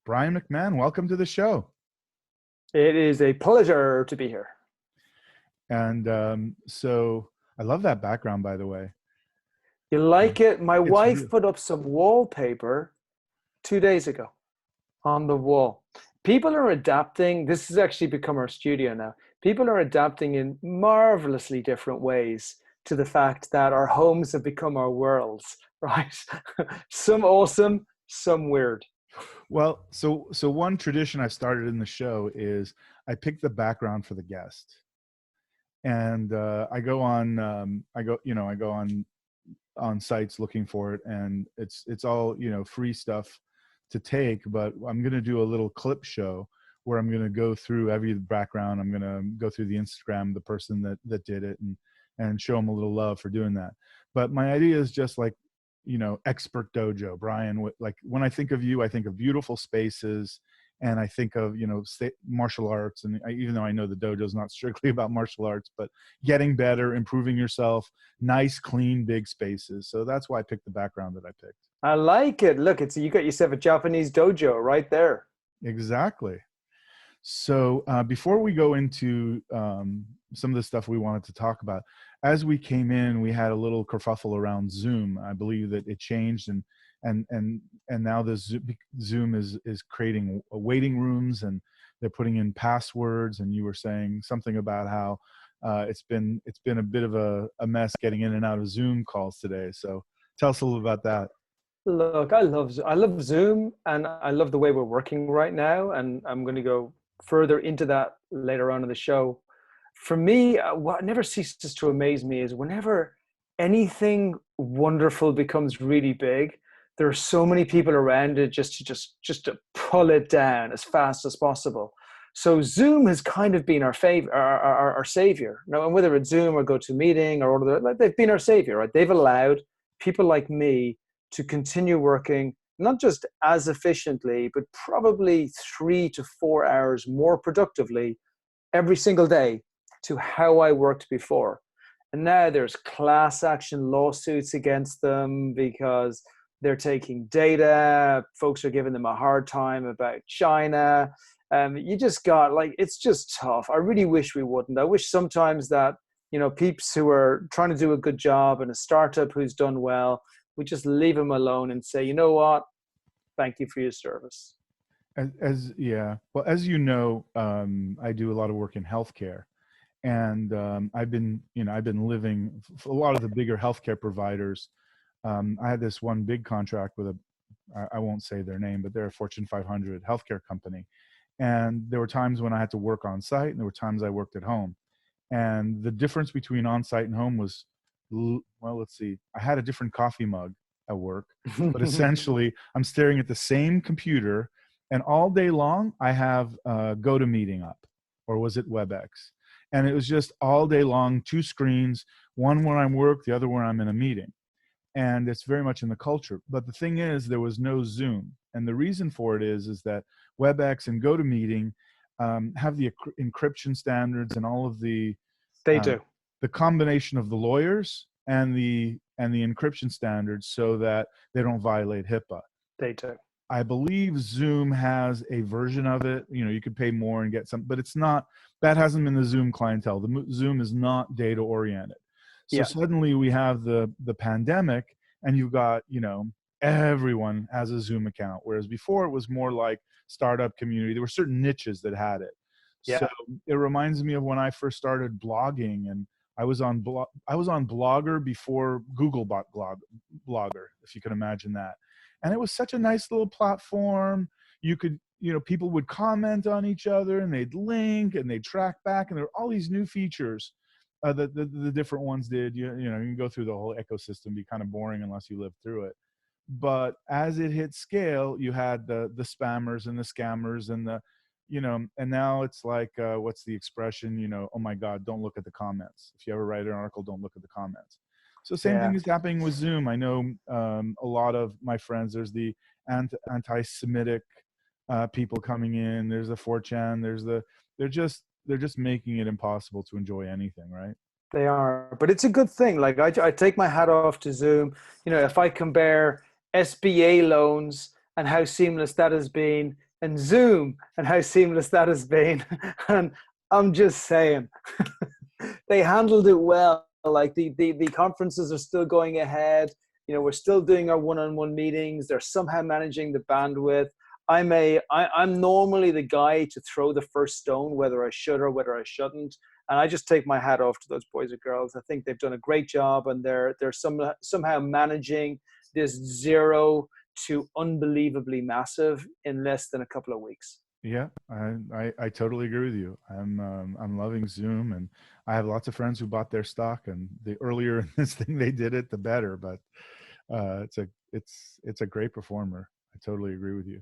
Brian Mac Mahon, welcome to the show. It is a pleasure to be here. And so I love that background, by the way. You like it? My It's wife put up some wallpaper 2 days ago on the wall. People are adapting. This has actually become our studio now. People are adapting in marvelously different ways to the fact that our homes have become our worlds, right? Some awesome, some weird. Well, so one tradition I started in the show is I pick the background for the guest, and I go on sites looking for it, and it's all free stuff to take. But I'm going to do a little clip show where I'm going to go through every background. I'm going to go through the Instagram, the person that did it, and show them a little love for doing that. But my idea is just like, Expert Dojo, Brian. Like when I think of you, I think of beautiful spaces, and I think of martial arts. And even though I know the dojo is not strictly about martial arts, but getting better, improving yourself, nice, clean, big spaces. So that's why I picked the background that I picked. I like it. Look, you got yourself a Japanese dojo right there. Exactly. So before we go into some of the stuff we wanted to talk about, as we came in, we had a little kerfuffle around Zoom. I believe that it changed, and now the Zoom is creating waiting rooms, and they're putting in passwords. And you were saying something about how it's been a bit of a mess getting in and out of Zoom calls today. So tell us a little about that. Look, I love Zoom, and I love the way we're working right now. And I'm going to go further into that later on in the show. For me, what never ceases to amaze me is whenever anything wonderful becomes really big, there are so many people around it just to pull it down as fast as possible. So Zoom has kind of been our savior. Now, and whether it's Zoom or GoToMeeting or all of that, they've been our savior, right? They've allowed people like me to continue working not just as efficiently, but probably 3 to 4 hours more productively every single day to how I worked before. And now there's class action lawsuits against them because they're taking data. Folks are giving them a hard time about China. You just got it's just tough. I really wish we wouldn't. I wish sometimes that, peeps who are trying to do a good job and a startup who's done well, we just leave them alone and say, you know what? Thank you for your service. As you know, I do a lot of work in healthcare, and I've been living for a lot of the bigger healthcare providers. I had this one big contract with I won't say their name, but they're a Fortune 500 healthcare company. And there were times when I had to work on site, and there were times I worked at home. And the difference between on site and home was, well, let's see, I had a different coffee mug at work, but essentially I'm staring at the same computer, and all day long I have GoToMeeting up, or was it WebEx? And it was just all day long, 2 screens, one where I'm work, the other where I'm in a meeting. And it's very much in the culture. But the thing is, there was no Zoom. And the reason for it is that WebEx and GoToMeeting have the encryption standards and all of the They do. The combination of the lawyers and the encryption standards so that they don't violate HIPAA. They do. I believe Zoom has a version of it. You could pay more and get some, but it's not, that hasn't been the Zoom clientele. The Zoom is not data oriented. So suddenly we have the pandemic, and you've got, everyone has a Zoom account. Whereas before it was more like startup community. There were certain niches that had it. Yeah. So it reminds me of when I first started blogging, and I was on Blogger before Google bought Blogger, if you can imagine that. And it was such a nice little platform. You could, people would comment on each other, and they'd link, and they'd track back, and there were all these new features that the different ones did. You can go through the whole ecosystem, be kind of boring unless you live through it. But as it hit scale, you had the spammers and the scammers and and now it's like, what's the expression? Oh my God, don't look at the comments. If you ever write an article, don't look at the comments. So same thing is happening with Zoom. I know a lot of my friends, there's the anti-Semitic people coming in. There's the 4chan. They're just making it impossible to enjoy anything, right? They are, but it's a good thing. Like I take my hat off to Zoom. If I compare SBA loans and how seamless that has been, and Zoom and how seamless that has been. And I'm just saying, they handled it well. Like the conferences are still going ahead. We're still doing our one-on-one meetings. They're somehow managing the bandwidth. I'm normally the guy to throw the first stone, whether I should or whether I shouldn't. And I just take my hat off to those boys and girls. I think they've done a great job, and they're somehow managing this zero to unbelievably massive in less than a couple of weeks. Yeah, I totally agree with you. I'm loving Zoom, and I have lots of friends who bought their stock, and the earlier in this thing they did it, the better. But it's a great performer. I totally agree with you.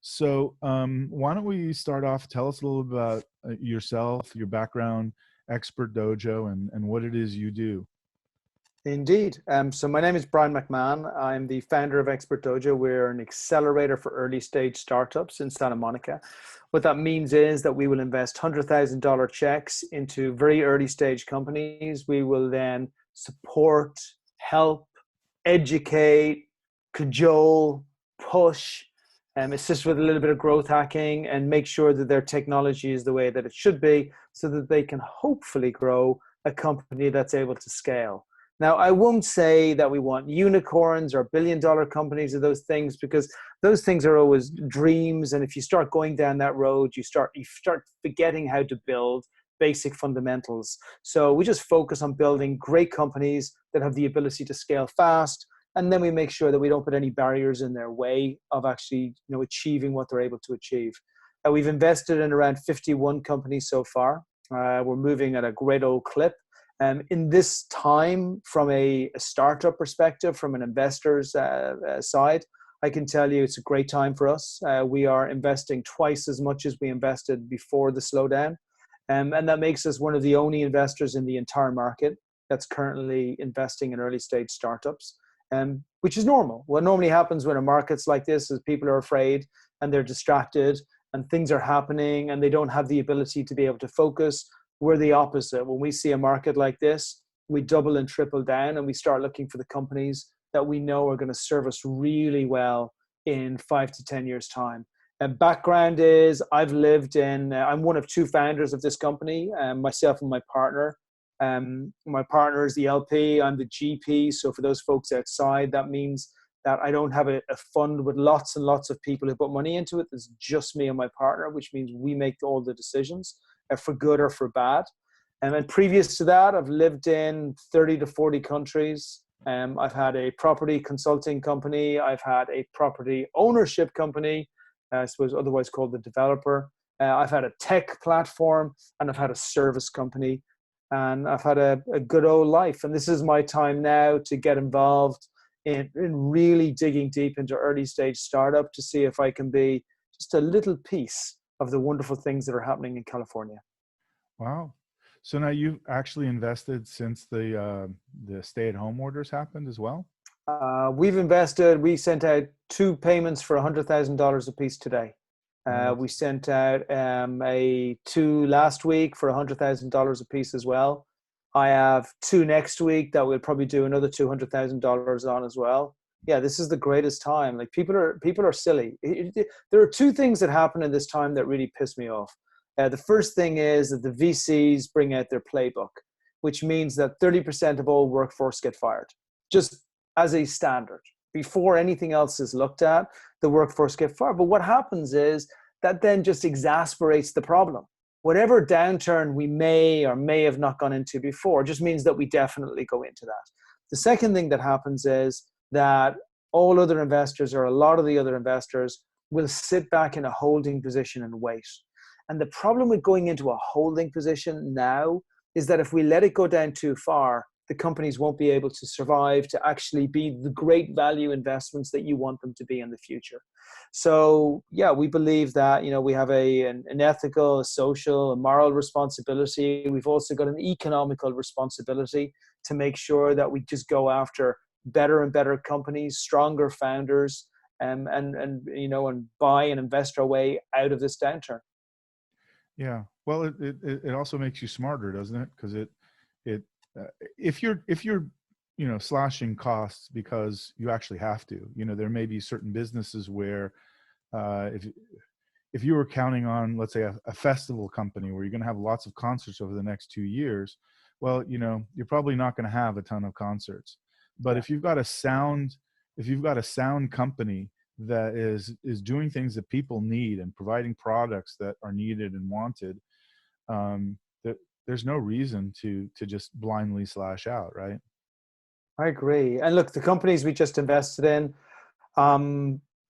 So why don't we start off? Tell us a little about yourself, your background, Expert Dojo, and what it is you do. Indeed. So my name is Brian Mac Mahon. I'm the founder of Expert Dojo. We're an accelerator for early stage startups in Santa Monica. What that means is that we will invest $100,000 checks into very early stage companies. We will then support, help, educate, cajole, push, assist with a little bit of growth hacking, and make sure that their technology is the way that it should be, so that they can hopefully grow a company that's able to scale. Now, I won't say that we want unicorns or billion-dollar companies or those things, because those things are always dreams. And if you start going down that road, you start forgetting how to build basic fundamentals. So we just focus on building great companies that have the ability to scale fast. And then we make sure that we don't put any barriers in their way of actually, achieving what they're able to achieve. We've invested in around 51 companies so far. We're moving at a great old clip. In this time, from a startup perspective, from an investor's side, I can tell you it's a great time for us. We are investing twice as much as we invested before the slowdown. And that makes us one of the only investors in the entire market that's currently investing in early stage startups, which is normal. What normally happens when a market's like this is people are afraid and they're distracted and things are happening and they don't have the ability to be able to focus. We're the opposite. When we see a market like this, we double and triple down, and we start looking for the companies that we know are going to serve us really well in 5 to 10 years' time. And background is I'm one of two founders of this company, myself and my partner. My partner is the LP, I'm the GP. So for those folks outside, that means that I don't have a fund with lots and lots of people who put money into it. It's just me and my partner, which means we make all the decisions, for good or for bad. And then previous to that, I've lived in 30 to 40 countries. I've had a property consulting company. I've had a property ownership company, I suppose otherwise called the developer. I've had a tech platform, and I've had a service company. And I've had a good old life. And this is my time now to get involved in really digging deep into early stage startup to see if I can be just a little piece of the wonderful things that are happening in California. Wow. So now you've actually invested since the stay-at-home orders happened as well? We sent out 2 payments for $100,000 a piece today. We sent out 2 last week for $100,000 a piece as well. I have 2 next week that we'll probably do another $200,000 on as well. Yeah, this is the greatest time. Like people are silly. There are 2 things that happen in this time that really piss me off. The first thing is that the VCs bring out their playbook, which means that 30% of all workforce get fired, just as a standard. Before anything else is looked at, the workforce get fired. But what happens is that then just exasperates the problem. Whatever downturn we may or may have not gone into before just means that we definitely go into that. The second thing that happens is that all other investors, or a lot of the other investors, will sit back in a holding position and wait. And the problem with going into a holding position now is that if we let it go down too far, the companies won't be able to survive to actually be the great value investments that you want them to be in the future. So yeah, we believe that, we have an ethical, a social, a moral responsibility. We've also got an economical responsibility to make sure that we just go after better and better companies, stronger founders, and buy and invest our way out of this downturn. Yeah. Well, it also makes you smarter, doesn't it? Because if you're slashing costs because you actually have to, there may be certain businesses where if if you were counting on, let's say, a festival company where you're going to have lots of concerts over the next 2 years, well, you're probably not going to have a ton of concerts. But Yeah. if you've got a sound company that is doing things that people need and providing products that are needed and wanted, there's no reason to just blindly slash out, right? I agree. And look, the companies we just invested in,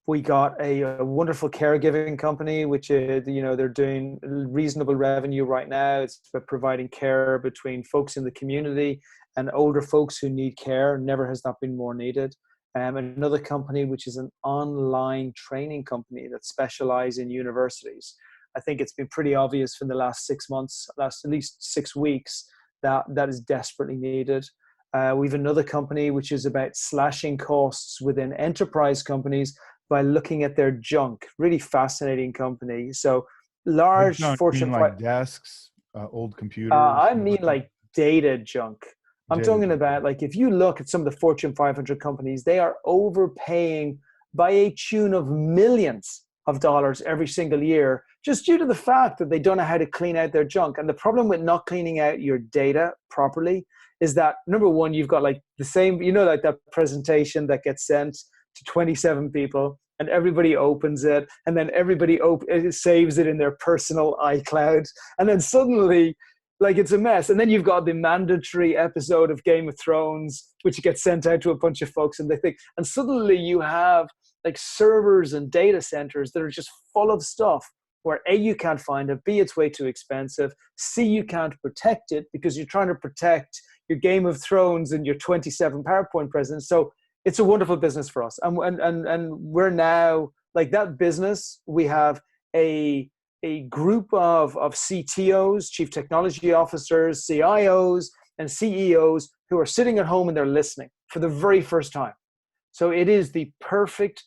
we got a wonderful caregiving company, which is, they're doing reasonable revenue right now. It's about providing care between folks in the community and older folks who need care. Never has that been more needed. Another company, which is an online training company that specializes in universities. I think it's been pretty obvious from the last 6 months, last at least 6 weeks, that is desperately needed. We have another company which is about slashing costs within enterprise companies by looking at their junk. Really fascinating company. So large You Fortune mean 5. like desks, old computers, I mean like data junk. I'm data? talking about, like, if you look at some of the Fortune 500 companies, they are overpaying by a tune of millions of dollars every single year, just due to the fact that they don't know how to clean out their junk. And the problem with not cleaning out your data properly is that, number one, you've got like the same, like that presentation that gets sent to 27 people and everybody opens it, and then everybody saves it in their personal iCloud. And then suddenly, like, it's a mess. And then you've got the mandatory episode of Game of Thrones, which gets sent out to a bunch of folks, and they think, and suddenly you have like servers and data centers that are just full of stuff where A, you can't find it, B, it's way too expensive, C, you can't protect it because you're trying to protect your Game of Thrones and your 27 PowerPoint presents. So it's a wonderful business for us. And we're now, like, that business, we have a group of CTOs, chief technology officers, CIOs, and CEOs who are sitting at home and they're listening for the very first time. So it is the perfect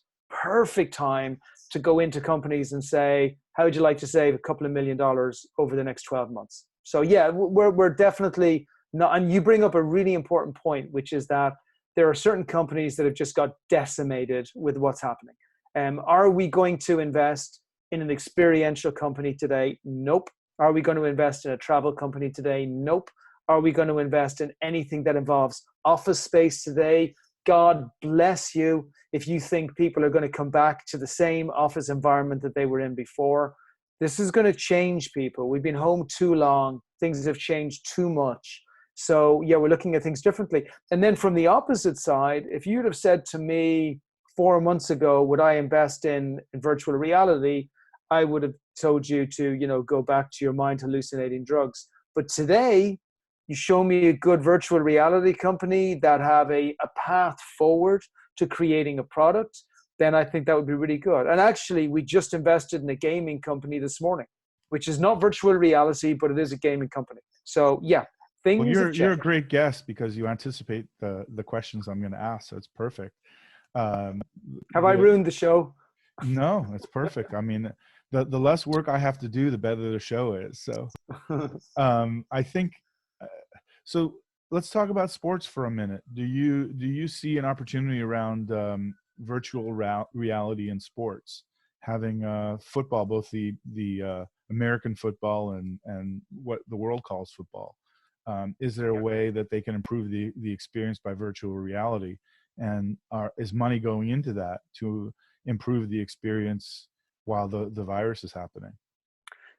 time to go into companies and say, how would you like to save a couple of $1 million over the next 12 months? So yeah, we're definitely not. And you bring up a really important point, which is that there are certain companies that have just got decimated with what's happening. Are we going to invest in an experiential company today? Nope. Are we going to invest in a travel company today? Nope. Are we going to invest in anything that involves office space today? God bless you if you think people are going to come back to the same office environment that they were in before. This is going to change people. We've been home too long. Things have changed too much. So yeah, we're looking at things differently. And then from the opposite side, if you'd have said to me 4 months ago, would I invest in virtual reality? I would have told you to, go back to your mind hallucinating drugs. But today, you show me a good virtual reality company that have a path forward to creating a product, then I think that would be really good. And actually, we just invested in a gaming company this morning, which is not virtual reality, but it is a gaming company. So yeah, things well, you're a great guest because you anticipate the questions I'm going to ask, so it's perfect. Have I ruined the show? No, it's perfect. I mean, the less work I have to do, the better the show is. So I think so. Let's talk about sports for a minute. Do you see an opportunity around virtual reality in sports, having football, both the American football and what the world calls football? Is there a way that they can improve the experience by virtual reality? And is money going into that to improve the experience while the virus is happening?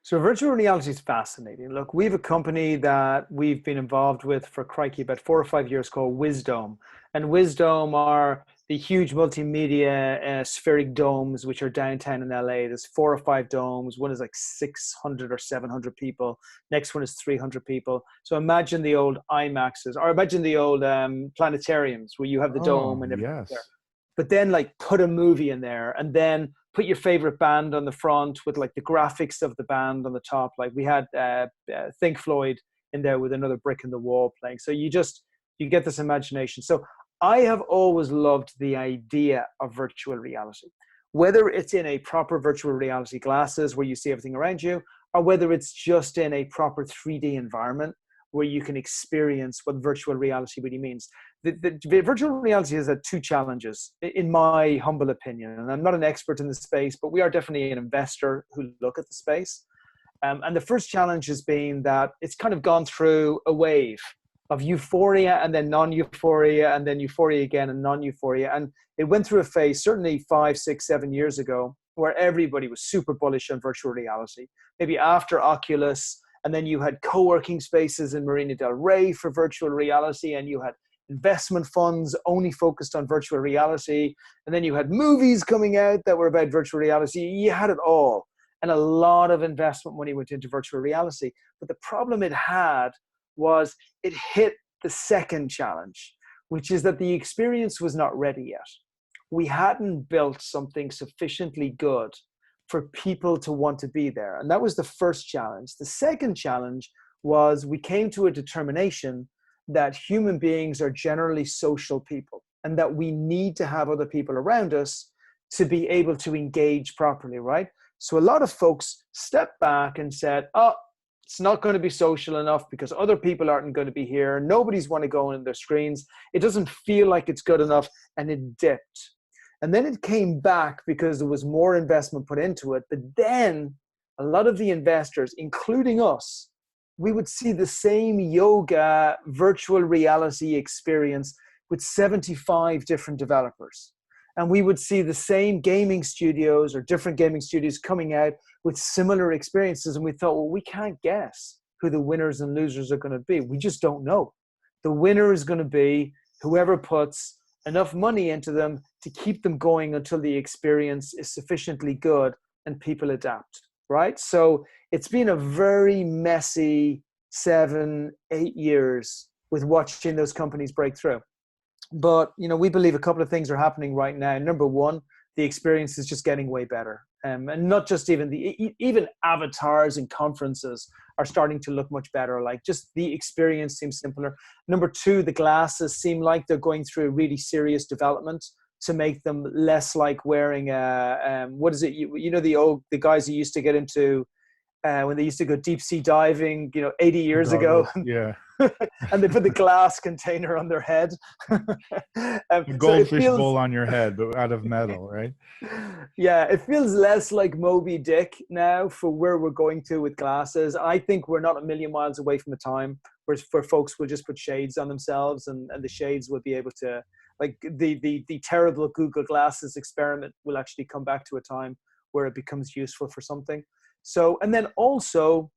So virtual reality is fascinating. Look, we have a company that we've been involved with for crikey about 4 or 5 years called Wisdome. And Wisdome are the huge multimedia spheric domes, which are downtown in LA. There's 4 or 5 domes. One is like 600 or 700 people. Next one is 300 people. So imagine the old IMAXs, or imagine the old planetariums where you have the dome and everything yes. there. But then, like, put a movie in there, and then put your favorite band on the front with like the graphics of the band on the top. Like we had Think Floyd in there with another brick in the wall playing. So you get this imagination. So I have always loved the idea of virtual reality, whether it's in a proper virtual reality glasses where you see everything around you, or whether it's just in a proper 3D environment where you can experience what virtual reality really means. The virtual reality has had two challenges, in my humble opinion. And I'm not an expert in the space, but we are definitely an investor who look at the space. And the first challenge has been that it's kind of gone through a wave of euphoria and then non-euphoria and then euphoria again and non-euphoria. And it went through a phase, certainly 5, 6, 7 years ago, where everybody was super bullish on virtual reality. Maybe after Oculus, and then you had co-working spaces in Marina del Rey for virtual reality, and you had investment funds only focused on virtual reality. And then you had movies coming out that were about virtual reality. You had it all. And a lot of investment money went into virtual reality. But the problem it had was it hit the second challenge, which is that the experience was not ready yet. We hadn't built something sufficiently good for people to want to be there. And that was the first challenge. The second challenge was we came to a determination that human beings are generally social people and that we need to have other people around us to be able to engage properly, right? So a lot of folks stepped back and said, oh, it's not going to be social enough because other people aren't going to be here. Nobody's want to go on their screens. It doesn't feel like it's good enough. And it dipped. And then it came back because there was more investment put into it. But then a lot of the investors, including us, we would see the same yoga virtual reality experience with 75 different developers. And we would see the same gaming studios or different gaming studios coming out with similar experiences. And we thought, well, we can't guess who the winners and losers are going to be. We just don't know. The winner is going to be whoever puts enough money into them to keep them going until the experience is sufficiently good and people adapt, right? So it's been a very messy 7, 8 years with watching those companies break through. But, you know, we believe a couple of things are happening right now. Number one, the experience is just getting way better. And not just even avatars and conferences are starting to look much better. Like just the experience seems simpler. Number two, the glasses seem like they're going through a really serious development to make them less like wearing what is it? You know, the guys who used to get into when they used to go deep sea diving, 80 years ago. Yeah. And they put the glass container on their head. A goldfish bowl on your head, but out of metal, right? Yeah, it feels less like Moby Dick now for where we're going to with glasses. I think we're not a million miles away from a time where folks will just put shades on themselves and the shades will be able to, like the terrible Google Glasses experiment will actually come back to a time where it becomes useful for something. So, and then also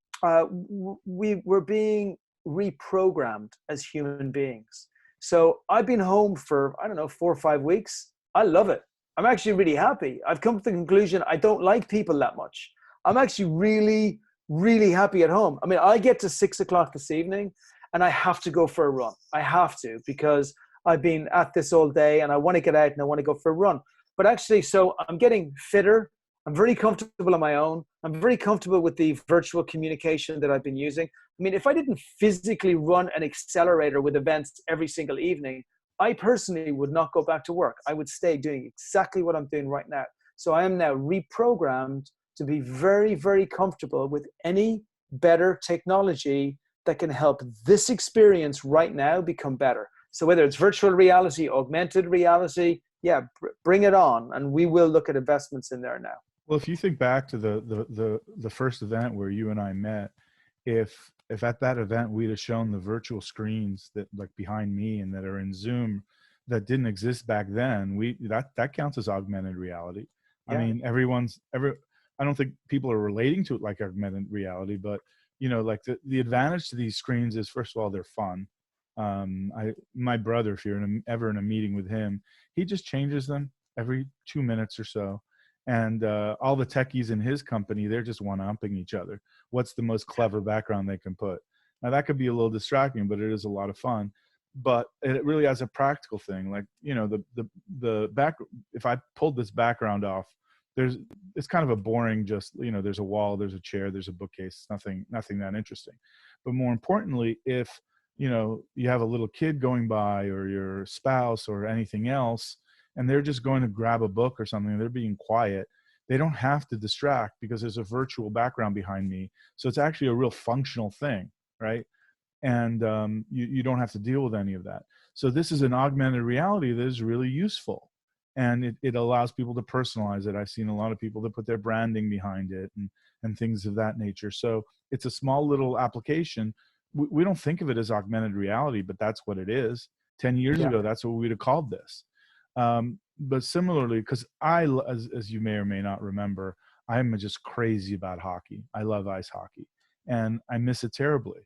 we're being reprogrammed as human beings. So I've been home for, 4 or 5 weeks. I love it. I'm actually really happy. I've come to the conclusion I don't like people that much. I'm actually really, really happy at home. I mean, I get to 6 o'clock this evening and I have to go for a run. I have to, because I've been at this all day and I want to get out and I want to go for a run. But actually, so I'm getting fitter. I'm very comfortable on my own. I'm very comfortable with the virtual communication that I've been using. I mean, if I didn't physically run an accelerator with events every single evening, I personally would not go back to work. I would stay doing exactly what I'm doing right now. So I am now reprogrammed to be very, very comfortable with any better technology that can help this experience right now become better. So whether it's virtual reality, augmented reality, yeah, bring it on. And we will look at investments in there now. Well, if you think back to the first event where you and I met, if at that event we'd have shown the virtual screens that like behind me and that are in Zoom that didn't exist back then, that counts as augmented reality. Yeah. I mean, I don't think people are relating to it like augmented reality, but like the advantage to these screens is, first of all, they're fun. My brother, if you're ever in a meeting with him, he just changes them every 2 minutes or so. And all the techies in his company, they're just one-upping each other. What's the most clever background they can put? Now, that could be a little distracting, but it is a lot of fun. But it really has a practical thing. Like, the back, if I pulled this background off, it's kind of a boring, just, there's a wall, there's a chair, there's a bookcase, nothing that interesting. But more importantly, if, you have a little kid going by or your spouse or anything else, and they're just going to grab a book or something, they're being quiet, they don't have to distract because there's a virtual background behind me. So it's actually a real functional thing, right? and you don't have to deal with any of that. So this is an augmented reality that is really useful, and it allows people to personalize it. I've seen a lot of people that put their branding behind it and things of that nature. So it's a small little application. We don't think of it as augmented reality, but that's what it is. 10 years Yeah. ago, that's what we'd have called this. But similarly, because as you may or may not remember, I'm just crazy about hockey. I love ice hockey, and I miss it terribly.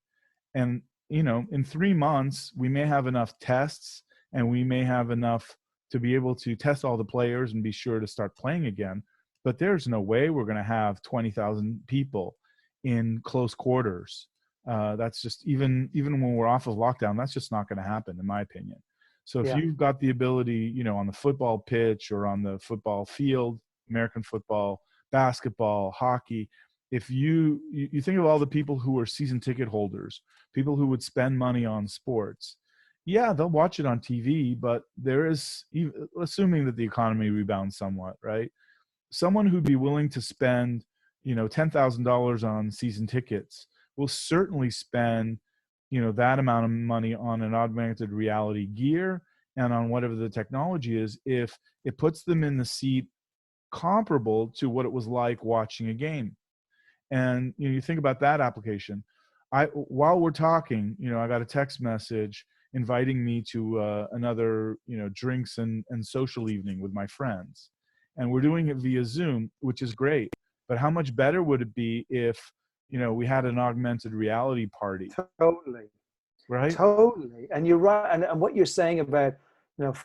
And, in 3 months, we may have enough tests, and we may have enough to be able to test all the players and be sure to start playing again. But there's no way we're going to have 20,000 people in close quarters. That's just, even when we're off of lockdown, that's just not going to happen, in my opinion. So if Yeah. you've got the ability, on the football pitch or on the football field, American football, basketball, hockey, if you think of all the people who are season ticket holders, people who would spend money on sports, yeah, they'll watch it on TV, but there is, assuming that the economy rebounds somewhat, right? Someone who'd be willing to spend, $10,000 on season tickets will certainly spend, that amount of money on an augmented reality gear and on whatever the technology is, if it puts them in the seat comparable to what it was like watching a game. And you think about that application. While we're talking, I got a text message inviting me to another, drinks and social evening with my friends, and we're doing it via Zoom, which is great. But how much better would it be if we had an augmented reality party, Totally. right? Totally. And you're right. And what you're saying about,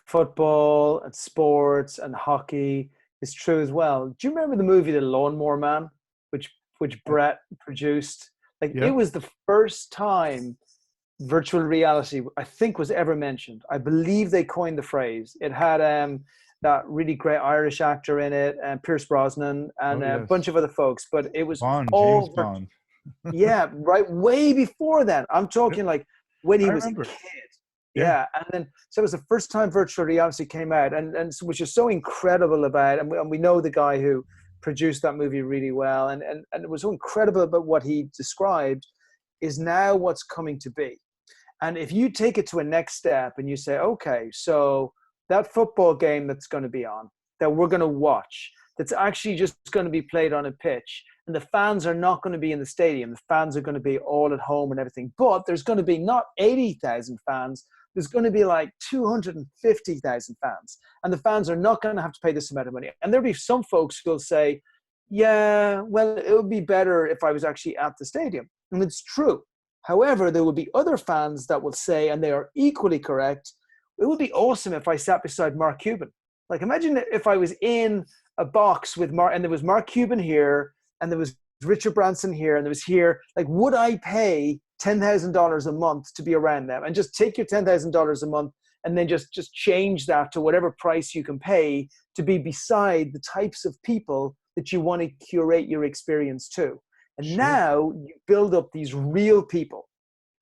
football and sports and hockey is true as well. Do you remember the movie The Lawnmower Man, which Brett produced? Like, it Yeah. was the first time virtual reality, I think, was ever mentioned. I believe they coined the phrase. It had that really great Irish actor in it, and Pierce Brosnan, and Oh a yes. bunch of other folks. But it was James all Bond. yeah, right. Way before then. I'm Yep, talking like when he I was a remember. kid. Yeah. Yeah. And then, so it was the first time virtual reality came out, and which is so incredible about, and we know the guy who produced that movie really well. And it was so incredible about what he described is now what's coming to be. And if you take it to a next step and you say, okay, so that football game that's going to be on, that we're going to watch, that's actually just going to be played on a pitch, and the fans are not going to be in the stadium. The fans are going to be all at home and everything. But there's going to be not 80,000 fans. There's going to be like 250,000 fans. And the fans are not going to have to pay this amount of money. And there'll be some folks who will say, yeah, well, it would be better if I was actually at the stadium. And it's true. However, there will be other fans that will say, and they are equally correct, it would be awesome if I sat beside Mark Cuban. Like, imagine if I was in a box with Mark, and there was Mark Cuban here, and there was Richard Branson here, and there was here. Like, would I pay $10,000 a month to be around them? And just take your $10,000 a month and then just change that to whatever price you can pay to be beside the types of people that you want to curate your experience to. And Sure. now you build up these real people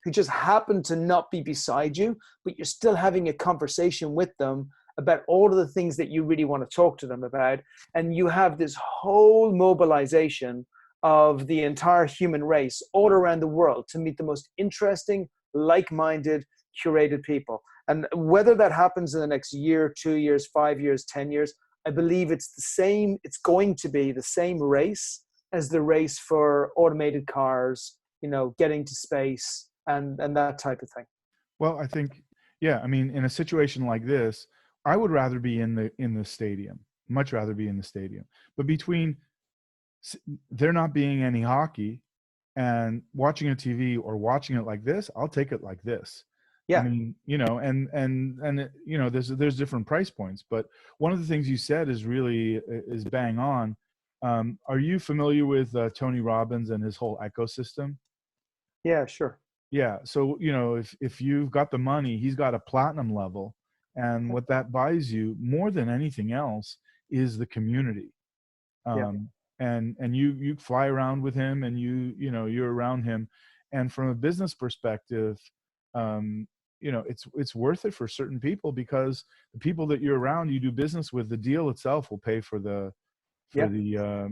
who just happen to not be beside you, but you're still having a conversation with them about all of the things that you really want to talk to them about. And you have this whole mobilization of the entire human race all around the world to meet the most interesting, like-minded, curated people. And whether that happens in the next year, 2 years, 5 years, 10 years, I believe it's going to be the same race as the race for automated cars, getting to space and that type of thing. Well, I think, yeah, I mean, in a situation like this, I would rather be in the stadium, much rather be in the stadium. But between there not being any hockey and watching a TV or watching it like this, I'll take it like this. Yeah. I mean, there's different price points, but one of the things you said is bang on. Are you familiar with Tony Robbins and his whole ecosystem? Yeah, sure. Yeah. So, if you've got the money, he's got a platinum level. And what that buys you more than anything else is the community. Yeah. And you fly around with him, and you're around him. And from a business perspective, it's worth it for certain people, because the people that you're around, you do business with, the deal itself will pay for the $100,000 a year.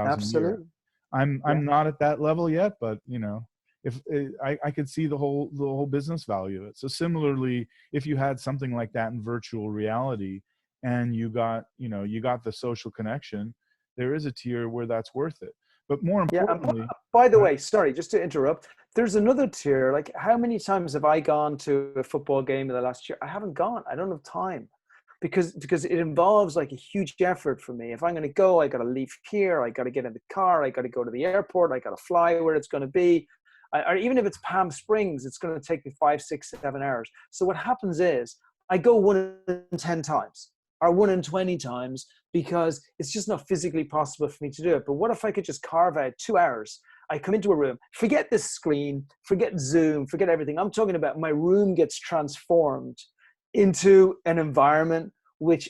Absolutely. I'm Yeah. not at that level yet, but I could see the whole business value of it. So similarly, if you had something like that in virtual reality, and you got the social connection, there is a tier where that's worth it. But more Yeah. And importantly, by the way, sorry, just to interrupt, there's another tier. Like, how many times have I gone to a football game in the last year? I haven't gone. I don't have time because it involves like a huge effort for me. If I'm going to go, I got to leave here. I got to get in the car. I got to go to the airport. I got to fly where it's going to be. Or even if it's Palm Springs, it's going to take me 5, 6, 7 hours. So what happens is I go 1 in 10 times or 1 in 20 times because it's just not physically possible for me to do it. But what if I could just carve out 2 hours? I come into a room, forget this screen, forget Zoom, forget everything. I'm talking about my room gets transformed into an environment which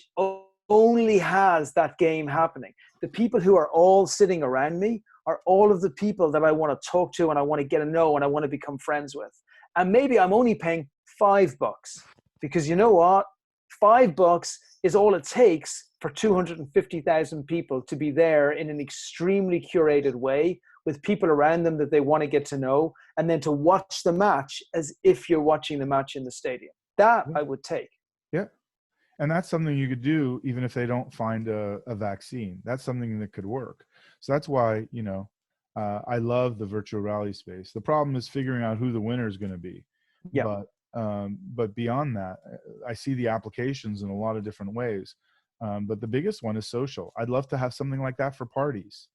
only has that game happening. The people who are all sitting around me are all of the people that I want to talk to and I want to get to know and I want to become friends with. And maybe I'm only paying $5 because you know what? $5 is all it takes for 250,000 people to be there in an extremely curated way with people around them that they want to get to know, and then to watch the match as if you're watching the match in the stadium. That I would take. Yeah. And that's something you could do even if they don't find a vaccine. That's something that could work. So that's why, I love the virtual reality space. The problem is figuring out who the winner is going to be. Yeah. But beyond that, I see the applications in a lot of different ways. But the biggest one is social. I'd love to have something like that for parties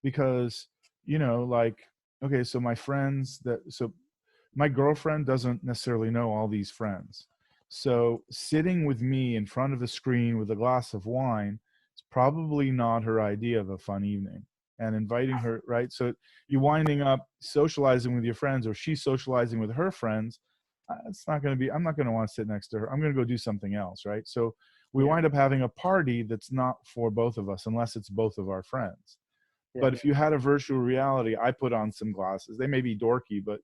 because, okay, so my girlfriend doesn't necessarily know all these friends. So sitting with me in front of a screen with a glass of wine is probably not her idea of a fun evening. And inviting her, right? So you're winding up socializing with your friends, or she's socializing with her friends. It's not going to be, I'm not going to want to sit next to her. I'm going to go do something else, right? So we wind up having a party that's not for both of us unless it's both of our friends. But if you had a virtual reality, I put on some glasses. They may be dorky, but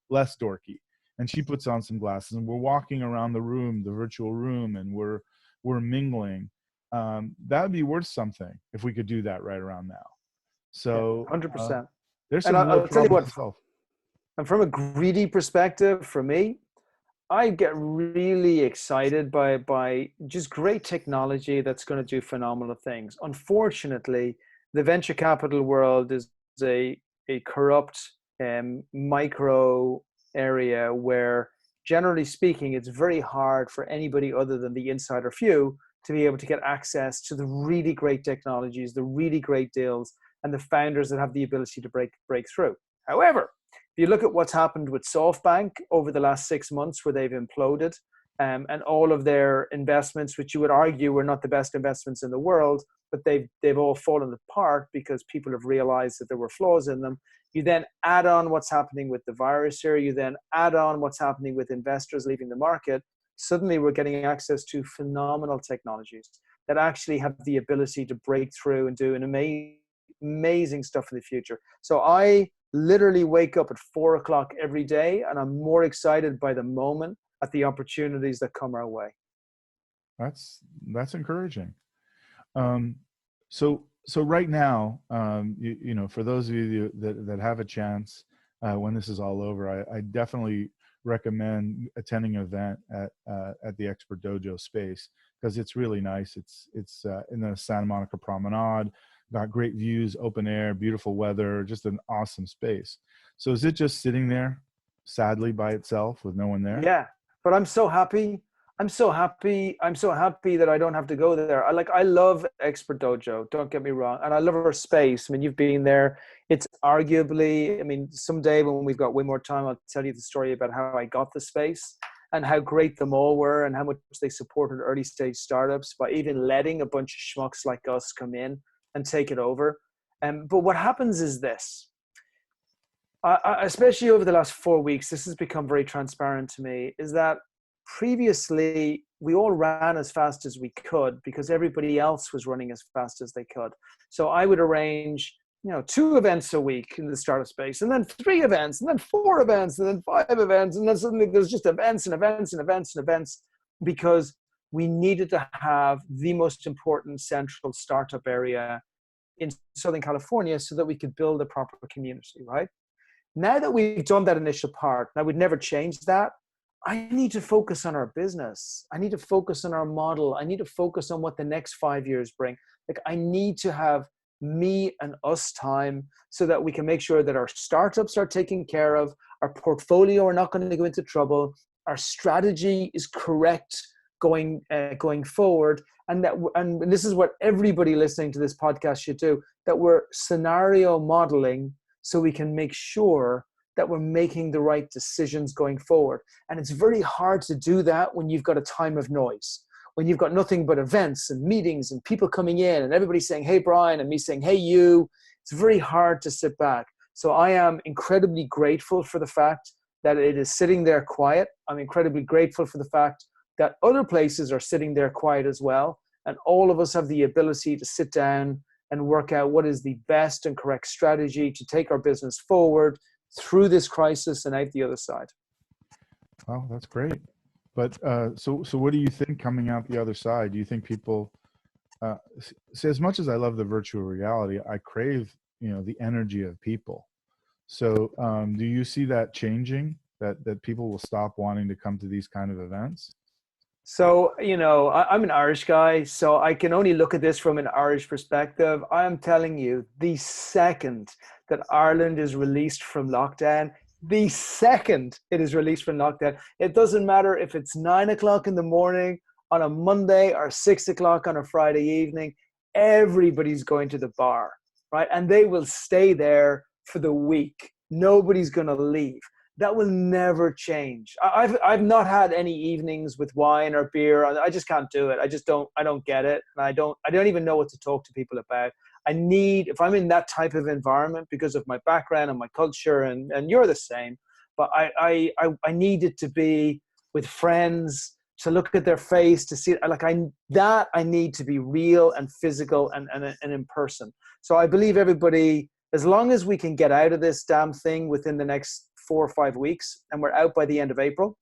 less dorky. And she puts on some glasses, and we're walking around the room, the virtual room, and we're mingling. That would be worth something if we could do that right around now. So 100%. there's And some real I'll tell you problems what, to solve. and from a greedy perspective, for me, I get really excited by just great technology that's going to do phenomenal things. Unfortunately, the venture capital world is a corrupt micro area where, generally speaking, it's very hard for anybody other than the insider few to be able to get access to the really great technologies, the really great deals, and the founders that have the ability to break through. However, if you look at what's happened with SoftBank over the last 6 months, where they've imploded, and all of their investments, which you would argue were not the best investments in the world, but they've all fallen apart because people have realized that there were flaws in them. You then add on what's happening with the virus here. You then add on what's happening with investors leaving the market. Suddenly we're getting access to phenomenal technologies that actually have the ability to break through and do an amazing stuff in the future. So I literally wake up at 4 o'clock every day, and I'm more excited by the moment at the opportunities that come our way. That's encouraging. So right now, for those of you that have a chance, when this is all over, I definitely recommend attending an event at the Expert Dojo space, because it's really nice. It's in the Santa Monica Promenade, got great views, open air, beautiful weather, just an awesome space. So is it just sitting there sadly by itself with no one there? Yeah, but I'm so happy. I'm so happy that I don't have to go there. I love Expert Dojo, don't get me wrong. And I love our space. I mean, you've been there. It's arguably, I mean, someday when we've got way more time, I'll tell you the story about how I got the space and how great the mall were and how much they supported early stage startups by even letting a bunch of schmucks like us come in and take it over. But what happens is this. Especially over the last 4 weeks, this has become very transparent to me, is that previously we all ran as fast as we could because everybody else was running as fast as they could. So I would arrange, 2 events a week in the startup space, and then 3 events, and then 4 events, and then 5 events, and then suddenly there's just events and events and events and events, because we needed to have the most important central startup area in Southern California so that we could build a proper community, right? Now that we've done that initial part, and I would never change that, I need to focus on our business. I need to focus on our model. I need to focus on what the next 5 years bring. Like, I need to have me and us time so that we can make sure that our startups are taken care of, our portfolio are not going to go into trouble, our strategy is correct going forward, and this is what everybody listening to this podcast should do, that we're scenario modeling so we can make sure that we're making the right decisions going forward. And it's very hard to do that when you've got a time of noise, when you've got nothing but events and meetings and people coming in and everybody saying, hey, Brian, and me saying, hey, you. It's very hard to sit back. So I am incredibly grateful for the fact that it is sitting there quiet. I'm incredibly grateful for the fact that other places are sitting there quiet as well. And all of us have the ability to sit down and work out what is the best and correct strategy to take our business forward through this crisis and out the other side. Well, that's great. But so what do you think coming out the other side? Do you think people see, as much as I love the virtual reality, I crave, the energy of people. So do you see that changing, that people will stop wanting to come to these kind of events? So, I'm an Irish guy, so I can only look at this from an Irish perspective. I am telling you, the second that Ireland is released from lockdown, the second it is released from lockdown, it doesn't matter if it's 9 o'clock in the morning on a Monday or 6 o'clock on a Friday evening, everybody's going to the bar, right? And they will stay there for the week. Nobody's going to leave. That will never change. I've not had any evenings with wine or beer. I just can't do it. I don't get it. And I don't even know what to talk to people about. If I'm in that type of environment because of my background and my culture, and you're the same, but I need it to be with friends, to look at their face, to see, I need to be real and physical and in person. So I believe everybody, as long as we can get out of this damn thing within the next 4 or 5 weeks, and we're out by the end of April,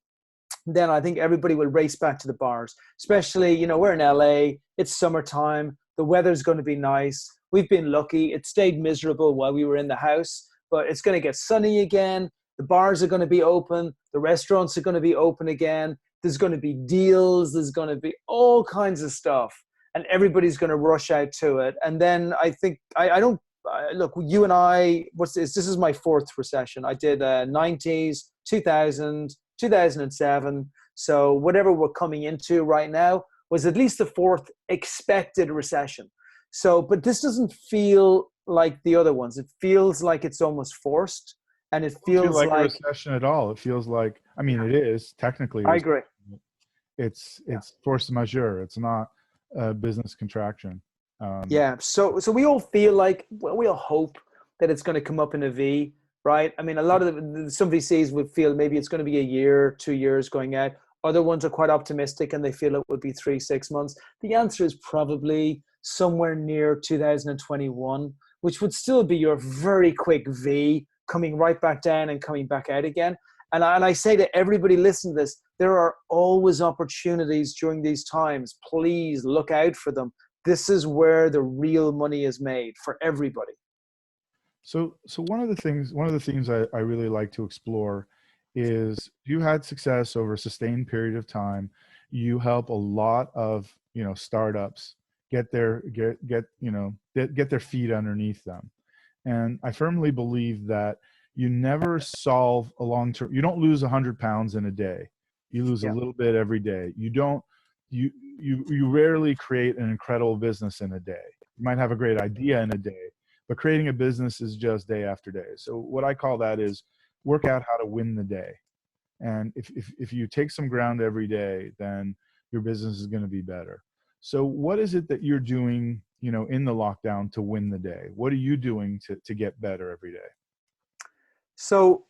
then I think everybody will race back to the bars. Especially, we're in LA, it's summertime, the weather's going to be nice. We've been lucky. It stayed miserable while we were in the house, but it's going to get sunny again. The bars are going to be open. The restaurants are going to be open again. There's going to be deals. There's going to be all kinds of stuff, and everybody's going to rush out to it. And then I think, look, you and I, this is my fourth recession. I did 90s, 2000, 2007. So whatever we're coming into right now was at least the fourth expected recession. So, but this doesn't feel like the other ones. It feels like it's almost forced, and it feels like a recession at all. It feels like, it is technically. I agree. It's force majeure. It's not a business contraction. So we all feel like, we all hope that it's going to come up in a V, right? A lot of some VCs would feel maybe it's going to be a year, 2 years going out. Other ones are quite optimistic and they feel it would be 3-6 months. The answer is probably somewhere near 2021, which would still be your very quick V, coming right back down and coming back out again. And I say to everybody listen to this, there are always opportunities during these times. Please look out for them. This is where the real money is made for everybody. So one of the things I really like to explore is, you had success over a sustained period of time. You help a lot of, startups get their feet underneath them. And I firmly believe that you never solve a long-term, you don't lose 100 pounds in a day. You lose a little bit every day. You rarely create an incredible business in a day. You might have a great idea in a day, but creating a business is just day after day. So what I call that is work out how to win the day. And if you take some ground every day, then your business is going to be better. So what is it that you're doing, in the lockdown to win the day? What are you doing to get better every day? So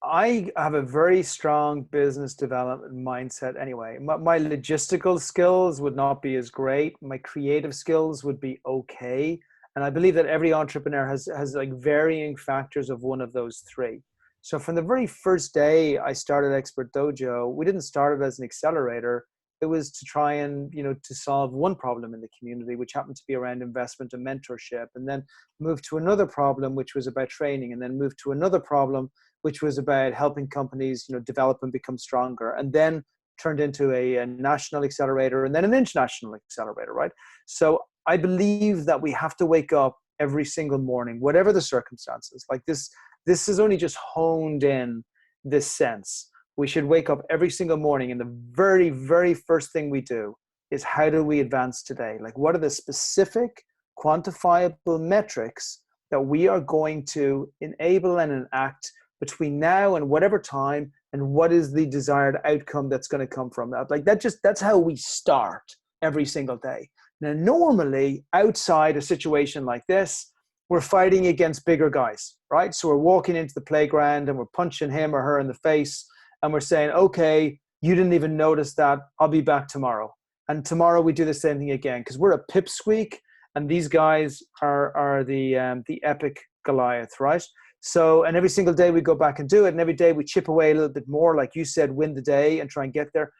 I have a very strong business development mindset anyway. My logistical skills would not be as great. My creative skills would be okay. And I believe that every entrepreneur has like varying factors of one of those three. So from the very first day I started Expert Dojo, we didn't start it as an accelerator. It was to try and, to solve one problem in the community, which happened to be around investment and mentorship, and then move to another problem, which was about training, and then move to another problem, which was about helping companies, develop and become stronger, and then turned into a national accelerator and then an international accelerator, right? So I believe that we have to wake up every single morning, whatever the circumstances. Like this is only just honed in this sense. We should wake up every single morning, and the very, very first thing we do is, how do we advance today? Like, what are the specific quantifiable metrics that we are going to enable and enact between now and whatever time, and what is the desired outcome that's going to come from that? Like that's how we start every single day. Now, normally outside a situation like this, we're fighting against bigger guys, right? So we're walking into the playground and we're punching him or her in the face, and we're saying, okay, you didn't even notice that, I'll be back tomorrow. And tomorrow we do the same thing again, because we're a pipsqueak, and these guys are the epic Goliath, right? So, and every single day we go back and do it, and every day we chip away a little bit more, like you said, win the day and try and get there.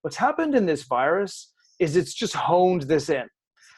What's happened in this virus is it's just honed this in.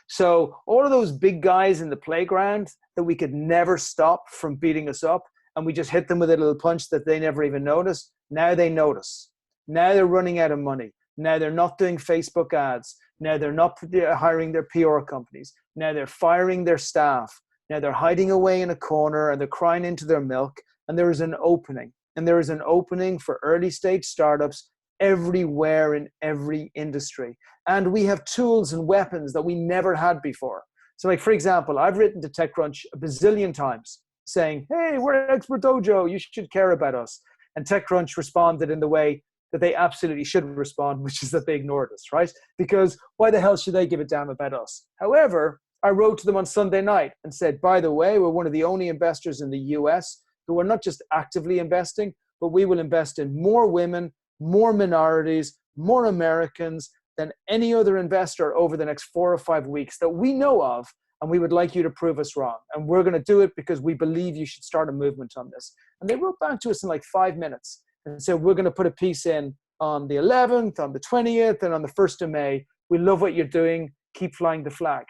So all of those big guys in the playground that we could never stop from beating us up, and we just hit them with a little punch that they never even noticed, now they notice. Now they're running out of money. Now they're not doing Facebook ads. Now they're not hiring their PR companies. Now they're firing their staff. Now they're hiding away in a corner and they're crying into their milk, and there is an opening. And there is an opening for early stage startups everywhere in every industry. And we have tools and weapons that we never had before. So like, for example, I've written to TechCrunch a bazillion times saying, hey, we're Expert Dojo, you should care about us. And TechCrunch responded in the way that they absolutely should respond, which is that they ignored us, right? Because why the hell should they give a damn about us? However, I wrote to them on Sunday night and said, by the way, we're one of the only investors in the US who are not just actively investing, but we will invest in more women, more minorities, more Americans than any other investor over the next 4 or 5 weeks that we know of. And we would like you to prove us wrong. And we're going to do it because we believe you should start a movement on this. And they wrote back to us in like 5 minutes and said, we're going to put a piece in on the 11th, on the 20th, and on the 1st of May. We love what you're doing. Keep flying the flag.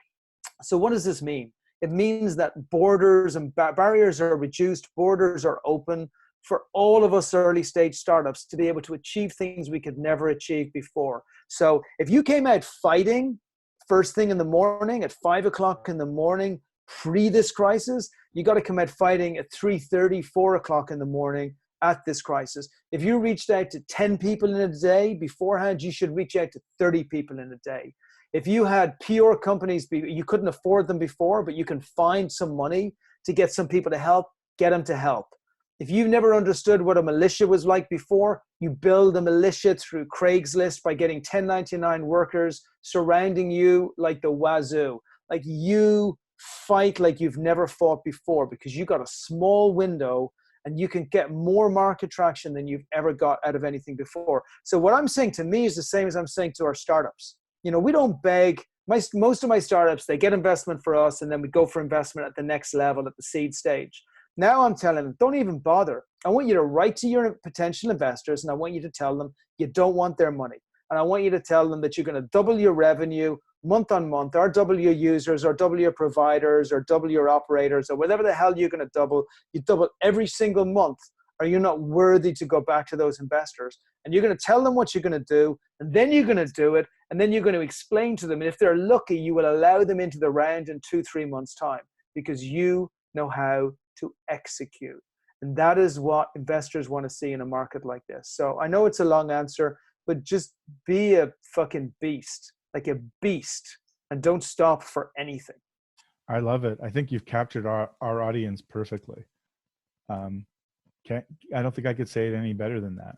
So what does this mean? It means that borders and barriers are reduced, borders are open for all of us early stage startups to be able to achieve things we could never achieve before. So if you came out fighting first thing in the morning at 5 o'clock in the morning, pre this crisis, you got to come out fighting at 3:30, 4 o'clock in the morning at this crisis. If you reached out to 10 people in a day beforehand, you should reach out to 30 people in a day. If you had PR companies, you couldn't afford them before, but you can find some money to get some people to help, get them to help. If you've never understood what a militia was like before, you build a militia through Craigslist by getting 1099 workers surrounding you like the wazoo. Like, you fight like you've never fought before, because you got a small window and you can get more market traction than you've ever got out of anything before. So what I'm saying to me is the same as I'm saying to our startups. We don't beg. Most of my startups, they get investment for us, and then we go for investment at the next level, at the seed stage. Now I'm telling them, don't even bother. I want you to write to your potential investors, and I want you to tell them you don't want their money. And I want you to tell them that you're going to double your revenue month on month, or double your users, or double your providers, or double your operators, or whatever the hell you're going to double. You double every single month, or you're not worthy to go back to those investors. And you're going to tell them what you're going to do, and then you're going to do it, and then you're going to explain to them. And if they're lucky, you will allow them into the round in 2-3 months' time, because you know how to execute. And that is what investors want to see in a market like this. So I know it's a long answer, but just be a fucking beast, like a beast, and don't stop for anything. I love it. I think you've captured our audience perfectly. I don't think I could say it any better than that.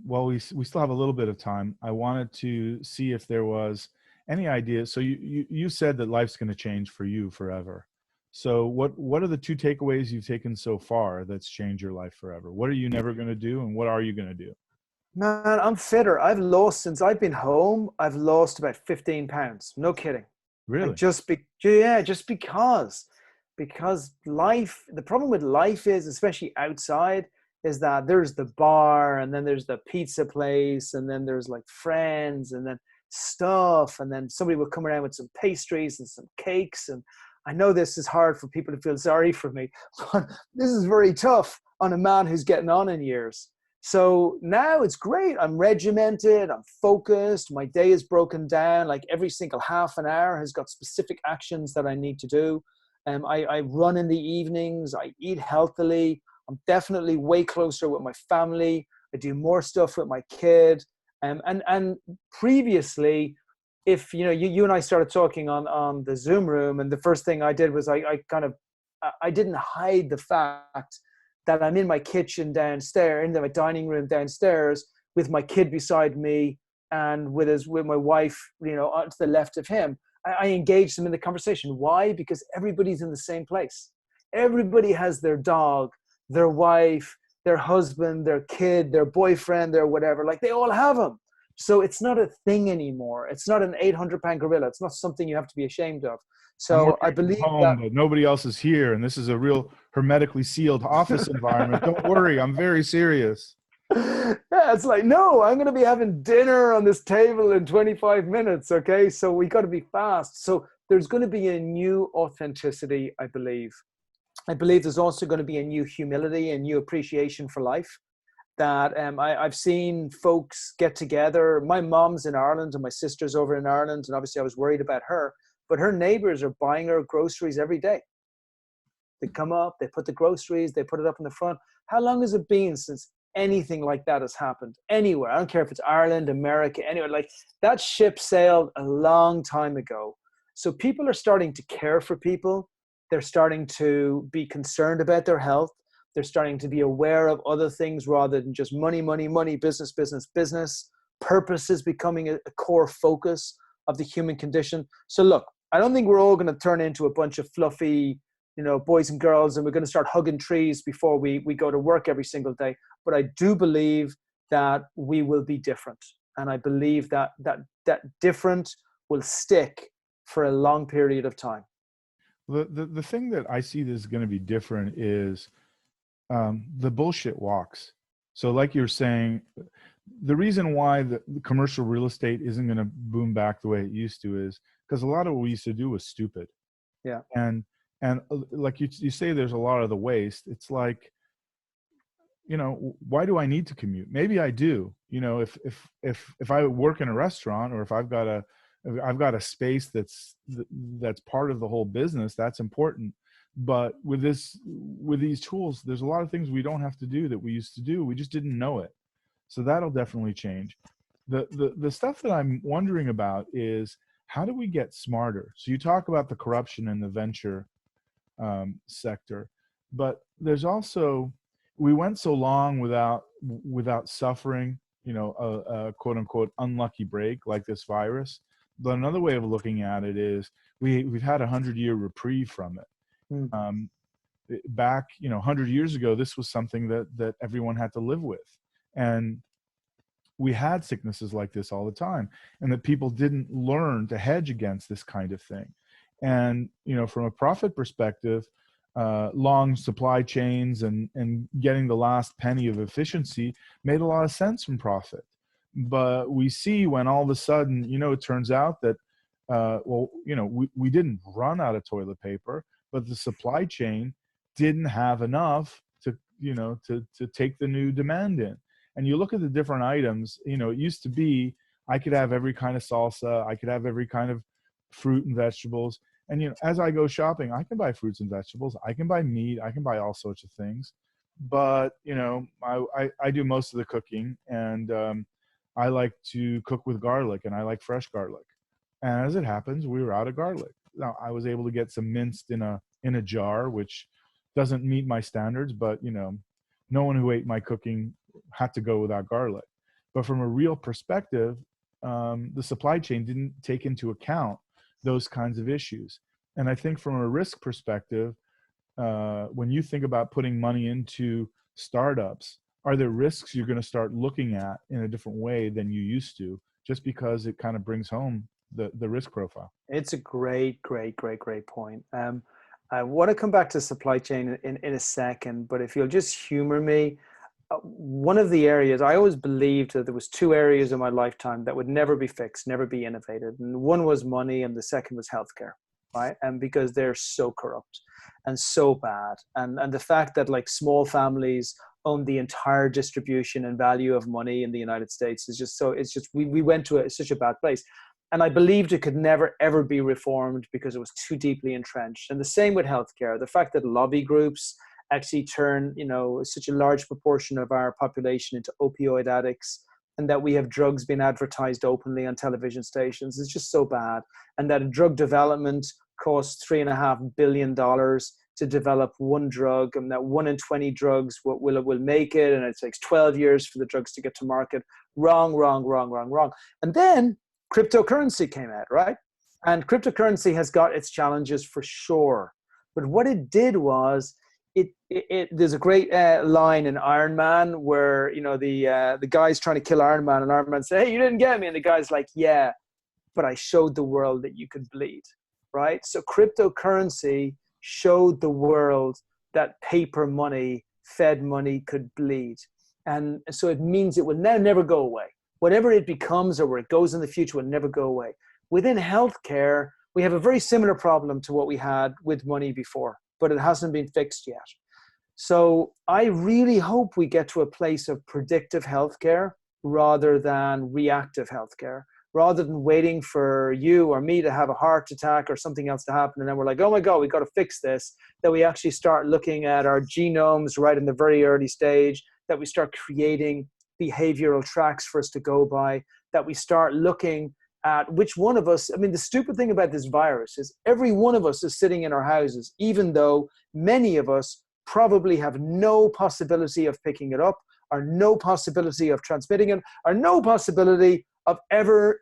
Well, we still have a little bit of time. I wanted to see if there was any idea. So you said that life's going to change for you forever. So what are the 2 takeaways you've taken so far that's changed your life forever? What are you never going to do, and what are you going to do? Man, I'm fitter. I've lost, since I've been home, I've lost about 15 pounds. No kidding. Really? Like just because life, the problem with life is, especially outside, is that there's the bar, and then there's the pizza place, and then there's like friends, and then stuff, and then somebody will come around with some pastries and some cakes. And I know this is hard for people to feel sorry for me, but this is very tough on a man who's getting on in years. So now it's great. I'm regimented, I'm focused, my day is broken down, like every single half an hour has got specific actions that I need to do. I run in the evenings, I eat healthily, I'm definitely way closer with my family, I do more stuff with my kid. And previously, if you and I started talking on the Zoom room, and the first thing I did was I didn't hide the fact that I'm in my kitchen downstairs, in my dining room downstairs, with my kid beside me, and with my wife, to the left of him. I engage them in the conversation. Why? Because everybody's in the same place. Everybody has their dog, their wife, their husband, their kid, their boyfriend, their whatever. Like, they all have them. So it's not a thing anymore. It's not an 800-pound gorilla. It's not something you have to be ashamed of. So I believe home, but nobody else is here, and this is a real hermetically sealed office environment. Don't worry, I'm very serious. Yeah, it's like, no, I'm going to be having dinner on this table in 25 minutes. Okay. So we got to be fast. So there's going to be a new authenticity, I believe. I believe there's also going to be a new humility and new appreciation for life that I've seen folks get together. My mom's in Ireland and my sister's over in Ireland. And obviously I was worried about her, but her neighbors are buying her groceries every day. They come up, they put the groceries, they put it up in the front. How long has it been since anything like that has happened anywhere? I don't care if it's Ireland, America, anywhere. Like, that ship sailed a long time ago. So people are starting to care for people. They're starting to be concerned about their health. They're starting to be aware of other things rather than just money, money, money, business, business, business. Purpose is becoming a core focus of the human condition. So look, I don't think we're all going to turn into a bunch of fluffy, boys and girls, and we're going to start hugging trees before we go to work every single day. But I do believe that we will be different. And I believe that different will stick for a long period of time. The thing that I see that's going to be different is the bullshit walks. So like you're saying, the reason why the commercial real estate isn't going to boom back the way it used to is because a lot of what we used to do was stupid. Yeah. And like you say, there's a lot of the waste. It's like, why do I need to commute? Maybe I do. If I work in a restaurant, or if I've got a space that's part of the whole business, that's important. But with these tools, there's a lot of things we don't have to do that we used to do. We just didn't know it. So that'll definitely change. The stuff that I'm wondering about is, how do we get smarter? So you talk about the corruption in the venture sector, but there's also, we went so long without suffering, a quote unquote unlucky break like this virus. But another way of looking at it is we've had 100-year reprieve from it. Back 100 years ago, this was something that everyone had to live with, and we had sicknesses like this all the time, and that people didn't learn to hedge against this kind of thing. And from a profit perspective, long supply chains and getting the last penny of efficiency made a lot of sense from profit. But we see when all of a sudden, it turns out that we didn't run out of toilet paper, but the supply chain didn't have enough to take the new demand in. And you look at the different items, it used to be, I could have every kind of salsa, I could have every kind of fruit and vegetables. And as I go shopping, I can buy fruits and vegetables, I can buy meat, I can buy all sorts of things. But I do most of the cooking, and I like to cook with garlic, and I like fresh garlic. And as it happens, we were out of garlic. Now, I was able to get some minced in a jar, which doesn't meet my standards, but no one who ate my cooking had to go without garlic. But from a real perspective, the supply chain didn't take into account those kinds of issues. And I think from a risk perspective, when you think about putting money into startups, are there risks you're going to start looking at in a different way than you used to, just because it kind of brings home the risk profile? It's a great point. I want to come back to supply chain in a second, but if you'll just humor me, one of the areas I always believed that there was two areas in my lifetime that would never be fixed, never be innovated. And one was money and the second was healthcare, right? And because they're so corrupt and so bad. And the fact that like small families own the entire distribution and value of money in the United States is just so, it's just, we went to such a bad place. And I believed it could never, ever be reformed because it was too deeply entrenched. And the same with healthcare. The fact that lobby groups actually turn, you know, such a large proportion of our population into opioid addicts, and that we have drugs being advertised openly on television stations is just so bad. And that drug development costs $3.5 billion to develop one drug, and that 1 in 20 drugs will make it, and it takes 12 years for the drugs to get to market. Wrong, wrong, wrong, wrong, wrong. And then cryptocurrency came out, right? And cryptocurrency has got its challenges for sure. But what it did was, there's a great line in Iron Man where, you know, the guy's trying to kill Iron Man, and Iron Man says, "Hey, you didn't get me." And the guy's like, "Yeah, but I showed the world that you could bleed," right? So cryptocurrency showed the world that paper money, Fed money could bleed. And so it means it will now never go away. Whatever it becomes or where it goes in the future will never go away. Within healthcare, we have a very similar problem to what we had with money before, but it hasn't been fixed yet. So I really hope we get to a place of predictive healthcare rather than reactive healthcare, rather than waiting for you or me to have a heart attack or something else to happen. And then we're like, oh my God, we got to fix this. That we actually start looking at our genomes right in the very early stage, that we start creating behavioral tracks for us to go by, that we start looking at which one of us, I mean, the stupid thing about this virus is every one of us is sitting in our houses, even though many of us probably have no possibility of picking it up, or no possibility of transmitting it, or no possibility of ever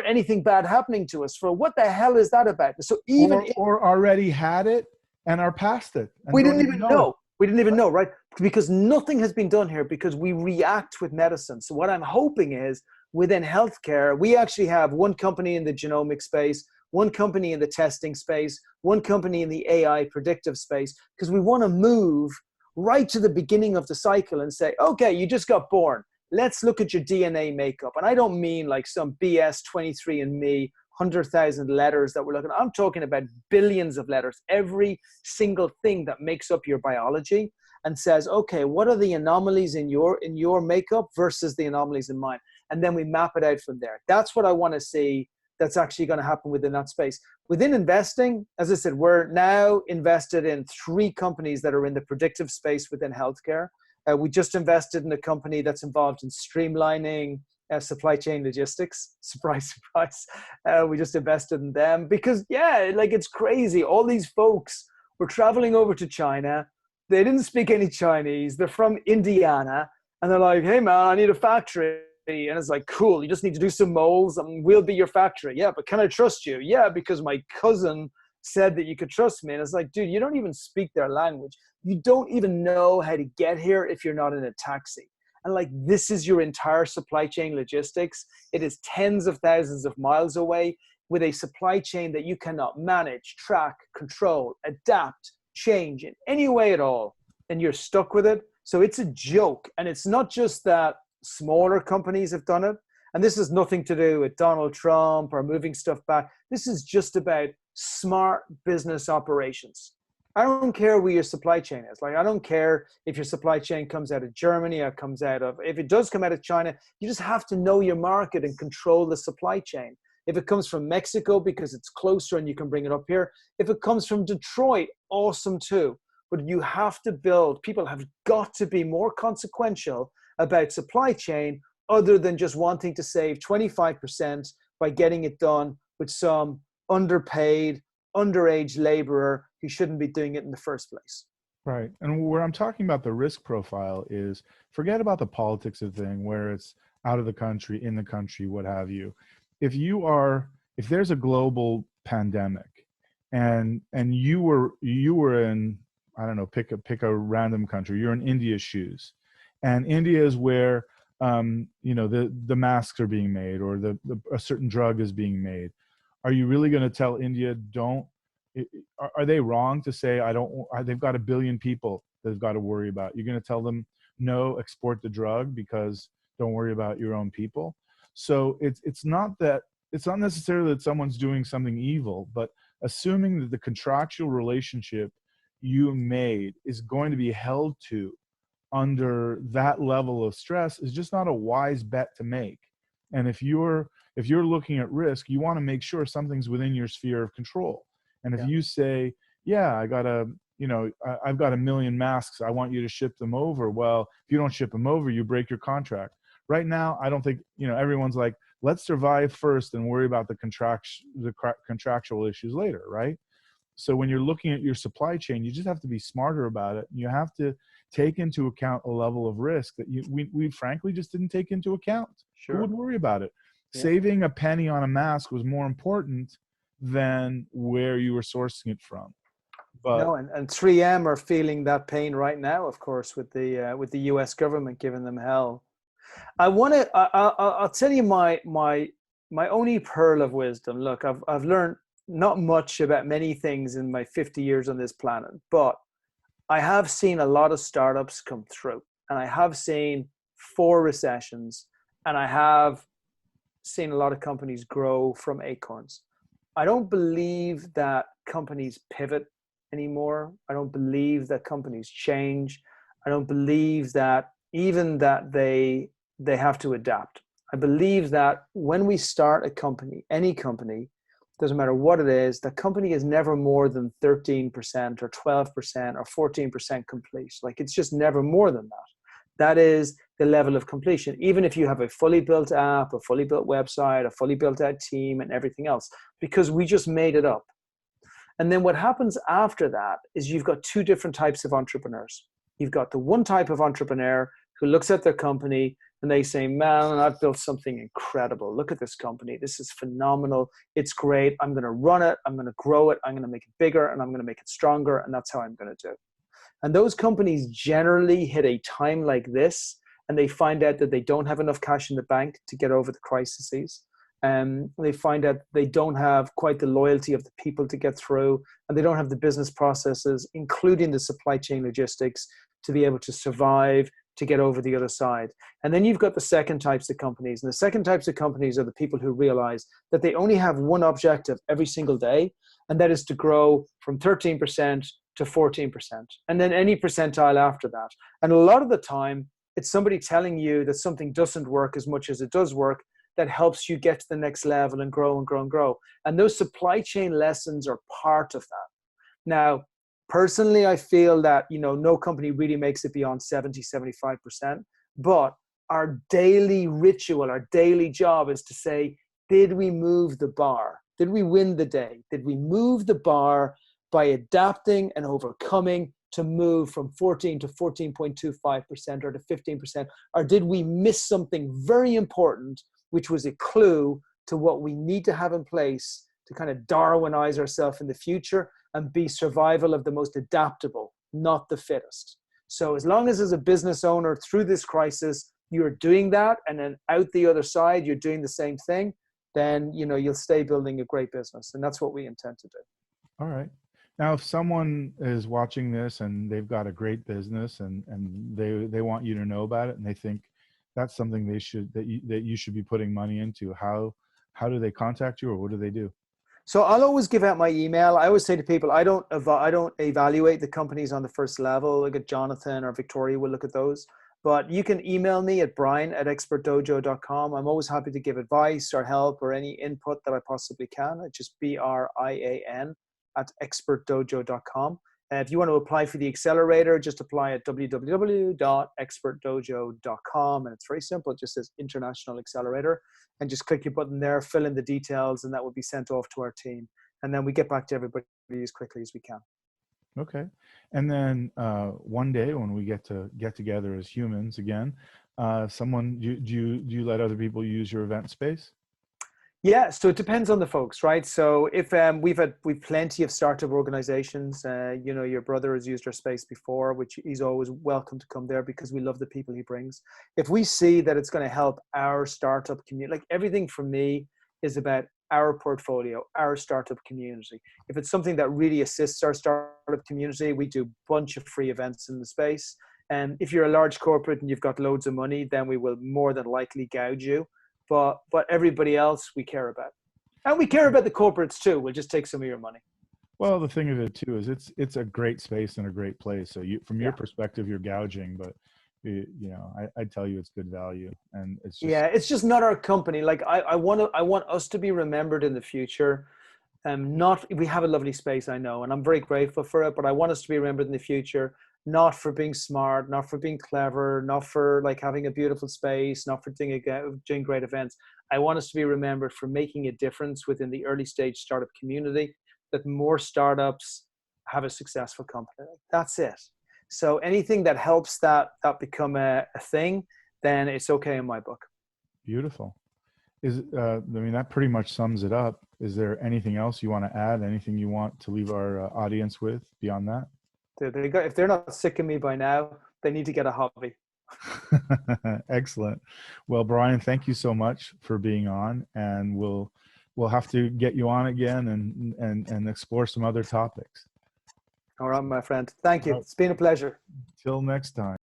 anything bad happening to us. For what the hell is that about? So even or already had it and are past it. And we didn't even know. We didn't even know, right? Because nothing has been done here, because we react with medicine. So what I'm hoping is within healthcare, we actually have one company in the genomic space, one company in the testing space, one company in the AI predictive space, because we want to move right to the beginning of the cycle and say, okay, you just got born. Let's look at your DNA makeup. And I don't mean like some BS 23andMe, 100,000 letters that we're looking at. I'm talking about billions of letters, every single thing that makes up your biology, and says, okay, what are the anomalies in your makeup versus the anomalies in mine? And then we map it out from there. That's what I want to see that's actually going to happen within that space. Within investing, as I said, we're now invested in 3 companies that are in the predictive space within healthcare. We just invested in a company that's involved in streamlining supply chain logistics. Surprise, surprise. We just invested in them because, yeah, like it's crazy. All these folks were traveling over to China. They didn't speak any Chinese. They're from Indiana. And they're like, hey, man, I need a factory. And it's like, cool, you just need to do some molds and we'll be your factory. Yeah, but can I trust you? Yeah, because my cousin said that you could trust me. And it's like, dude, you don't even speak their language. You don't even know how to get here if you're not in a taxi. And like, this is your entire supply chain logistics. It is tens of thousands of miles away with a supply chain that you cannot manage, track, control, adapt, change in any way at all. And you're stuck with it. So it's a joke. And it's not just that smaller companies have done it. And this has nothing to do with Donald Trump or moving stuff back. This is just about smart business operations. I don't care where your supply chain is. Like, I don't care if your supply chain comes out of Germany or comes out of, if it does come out of China, you just have to know your market and control the supply chain. If it comes from Mexico because it's closer and you can bring it up here. If it comes from Detroit, awesome too. But you have to build, people have got to be more consequential about supply chain other than just wanting to save 25% by getting it done with some underpaid, underage laborer who shouldn't be doing it in the first place. Right. And where I'm talking about the risk profile is forget about the politics of the thing where it's out of the country, in the country, what have you. If there's a global pandemic and you were in, I don't know, pick a random country, you're in India's shoes. And India is where, the masks are being made or a certain drug is being made. Are you really going to tell India, are they wrong to say, they've got 1 billion people they've got to worry about? You're going to tell them, no, export the drug because don't worry about your own people. So it's not necessarily that someone's doing something evil, but assuming that the contractual relationship you made is going to be held to under that level of stress is just not a wise bet to make. And if you're looking at risk, you want to make sure something's within your sphere of control. And if Yeah. you say, yeah, I've got a million masks, I want you to ship them over. Well, if you don't ship them over, you break your contract. Right now, I don't think, everyone's like, let's survive first and worry about the contractual issues later, right? So when you're looking at your supply chain, you just have to be smarter about it. You have to take into account a level of risk that we frankly just didn't take into account. Who Sure. would worry about it? Yeah. Saving a penny on a mask was more important than where you were sourcing it from. But No, and 3M are feeling that pain right now, of course, with the U.S. government giving them hell. I'll tell you my only pearl of wisdom. Look, I've learned not much about many things in my 50 years on this planet, but I have seen a lot of startups come through, and I have seen 4 recessions, and I have seen a lot of companies grow from acorns. I don't believe that companies pivot anymore. I don't believe that companies change. I don't believe that even that they have to adapt. I believe that when we start a company, any company, doesn't matter what it is, the company is never more than 13% or 12% or 14% complete. Like, it's just never more than that. That is the level of completion. Even if you have a fully built app, a fully built website, a fully built out team and everything else, because we just made it up. And then what happens after that is you've got 2 different types of entrepreneurs. You've got the one type of entrepreneur who looks at their company and they say, man, I've built something incredible. Look at this company. This is phenomenal. It's great. I'm going to run it. I'm going to grow it. I'm going to make it bigger, and I'm going to make it stronger. And that's how I'm going to do. And those companies generally hit a time like this, and they find out that they don't have enough cash in the bank to get over the crises. They find out they don't have quite the loyalty of the people to get through, and they don't have the business processes, including the supply chain logistics, to be able to survive, to get over the other side. And then you've got the second types of companies. And the second types of companies are the people who realize that they only have one objective every single day, and that is to grow from 13% to 14%, and then any percentile after that. And a lot of the time, it's somebody telling you that something doesn't work as much as it does work that helps you get to the next level and grow and grow and grow. And those supply chain lessons are part of that. Now, personally, I feel that, no company really makes it beyond 70, 75%. But our daily ritual, our daily job is to say, did we move the bar? Did we win the day? Did we move the bar by adapting and overcoming to move from 14 to 14.25% or to 15%? Or did we miss something very important, which was a clue to what we need to have in place to kind of Darwinize ourselves in the future and be survival of the most adaptable, not the fittest. So as long as a business owner through this crisis, you're doing that, and then out the other side, you're doing the same thing, then, you'll stay building a great business. And that's what we intend to do. all right. Now, if someone is watching this and they've got a great business and they want you to know about it, and they think that's something that you should be putting money into, how do they contact you, or what do they do? So I'll always give out my email. I always say to people, I don't evaluate the companies on the first level. Look at Jonathan or Victoria will look at those. But you can email me at brian@expertdojo.com. I'm always happy to give advice or help or any input that I possibly can. It's just brian@expertdojo.com. If you want to apply for the accelerator, just apply at www.expertdojo.com. And it's very simple. It just says International Accelerator. And just click your button there, fill in the details, and that will be sent off to our team. And then we get back to everybody as quickly as we can. Okay. And then one day when we get together as humans again, do you let other people use your event space? Yeah, so it depends on the folks, right? So if we've plenty of startup organizations, your brother has used our space before, which he's always welcome to come there because we love the people he brings. If we see that it's going to help our startup community, like everything for me is about our portfolio, our startup community. If it's something that really assists our startup community, we do a bunch of free events in the space. And if you're a large corporate and you've got loads of money, then we will more than likely gouge you. But everybody else we care about. And we care about the corporates too. We'll just take some of your money. Well, the thing of it too is it's a great space and a great place. So from your perspective, you're gouging, but I tell you it's good value, and it's just it's just not our company. Like I want us to be remembered in the future. We have a lovely space, I know, and I'm very grateful for it. But I want us to be remembered in the future, not for being smart, not for being clever, not for like having a beautiful space, not for doing great events. I want us to be remembered for making a difference within the early stage startup community, that more startups have a successful company. That's it. So anything that helps that become a thing, then it's okay in my book. beautiful. That pretty much sums it up. Is there anything else you want to add? Anything you want to leave our audience with beyond that? If they're not sick of me by now, they need to get a hobby. Excellent. Well, Brian, thank you so much for being on, and we'll have to get you on again and explore some other topics. All right, my friend. Thank you. It's been a pleasure. Till next time.